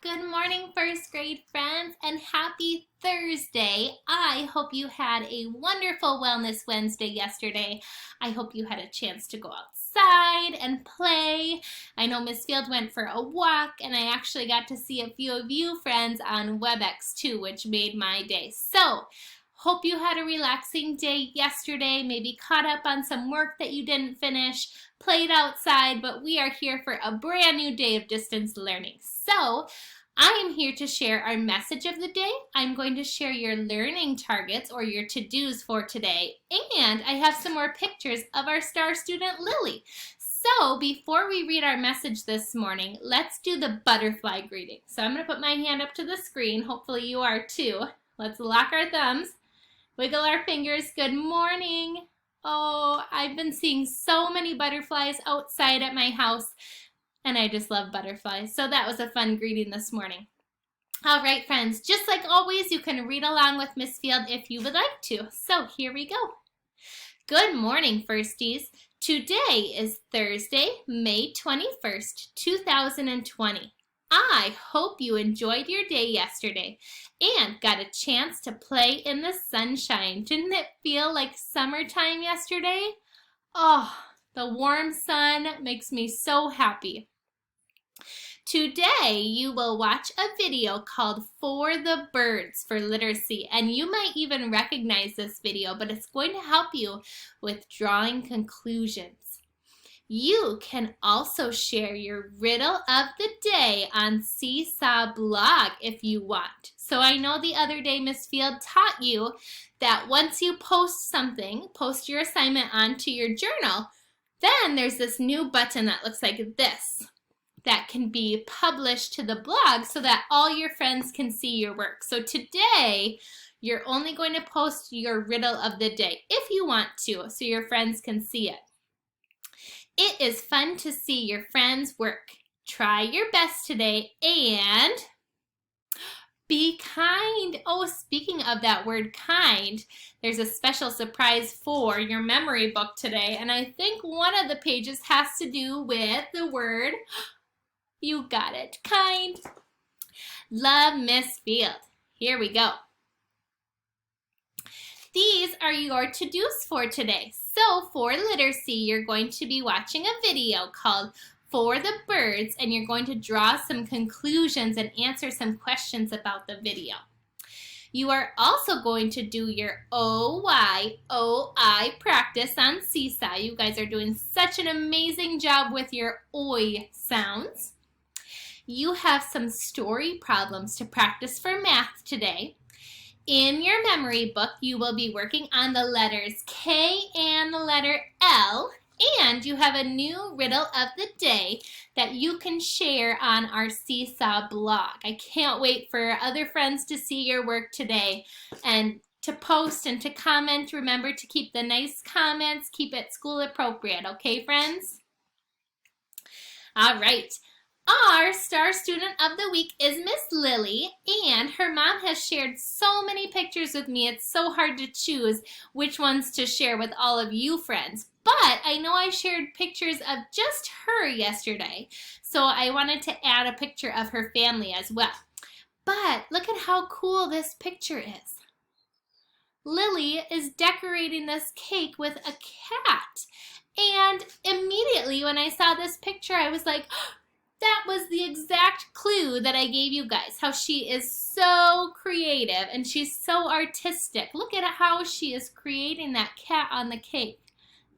Good morning, first grade friends, and happy Thursday. I hope you had a wonderful Wellness Wednesday yesterday. I hope you had a chance to go outside and play. I know Miss Field went for a walk, and I actually got to see a few of you friends on WebEx too, which made my day. So, hope you had a relaxing day yesterday, maybe caught up on some work that you didn't finish, played outside, but we are here for a brand new day of distance learning. So, I am here to share our message of the day. I'm going to share your learning targets or your to-dos for today, and I have some more pictures of our star student Lily. So before we read our message this morning, let's do the butterfly greeting. So I'm going to put my hand up to the screen. Hopefully you are too. Let's lock our thumbs, wiggle our fingers. Good morning. Oh, I've been seeing so many butterflies outside at my house, and I just love butterflies. So that was a fun greeting this morning. All right, friends, just like always, you can read along with Miss Field if you would like to. So here we go. Good morning, firsties. Today is Thursday, May 21st, 2020. I hope you enjoyed your day yesterday and got a chance to play in the sunshine. Didn't it feel like summertime yesterday? Oh, the warm sun makes me so happy. Today, you will watch a video called For the Birds for Literacy, and you might even recognize this video, but it's going to help you with drawing conclusions. You can also share your riddle of the day on Seesaw blog if you want. So I know the other day Miss Field taught you that once you post something, post your assignment onto your journal, then there's this new button that looks like this that can be published to the blog so that all your friends can see your work. So today, you're only going to post your riddle of the day if you want to, so your friends can see it. It is fun to see your friends' work. Try your best today and be kind. Oh, speaking of that word kind, there's a special surprise for your memory book today, and I think one of the pages has to do with the word, you got it, kind. Love, Miss Field. Here we go. These are your to-dos for today. So for literacy, you're going to be watching a video called For the Birds, and you're going to draw some conclusions and answer some questions about the video. You are also going to do your O-Y-O-I practice on Seesaw. You guys are doing such an amazing job with your OI sounds. You have some story problems to practice for math today. In your memory book, you will be working on the letters K and the letter L, and you have a new riddle of the day that you can share on our Seesaw blog. I can't wait for other friends to see your work today and to post and to comment. Remember to keep the nice comments, keep it school appropriate, okay, friends? All right. Our star student of the week is Miss Lily, and her mom has shared so many pictures with me. It's so hard to choose which ones to share with all of you friends. But I know I shared pictures of just her yesterday, so I wanted to add a picture of her family as well. But look at how cool this picture is. Lily is decorating this cake with a cat. And immediately when I saw this picture, I was like, that was the exact clue that I gave you guys, how she is so creative and she's so artistic. Look at how she is creating that cat on the cake.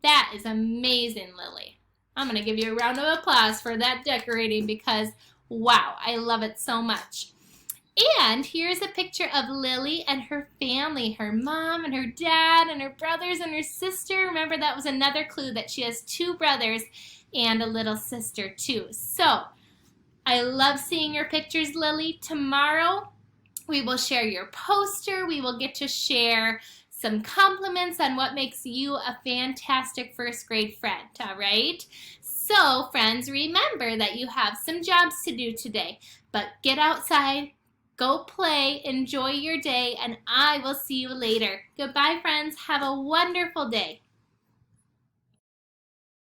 That is amazing, Lily. I'm going to give you a round of applause for that decorating because, wow, I love it so much. And here's a picture of Lily and her family, her mom and her dad and her brothers and her sister. Remember, that was another clue that she has 2 brothers and a little sister too. So I love seeing your pictures, Lily. Tomorrow we will share your poster. We will get to share some compliments on what makes you a fantastic first grade friend, all right? So friends, remember that you have some jobs to do today, but get outside, go play, enjoy your day, and I will see you later. Goodbye, friends. Have a wonderful day.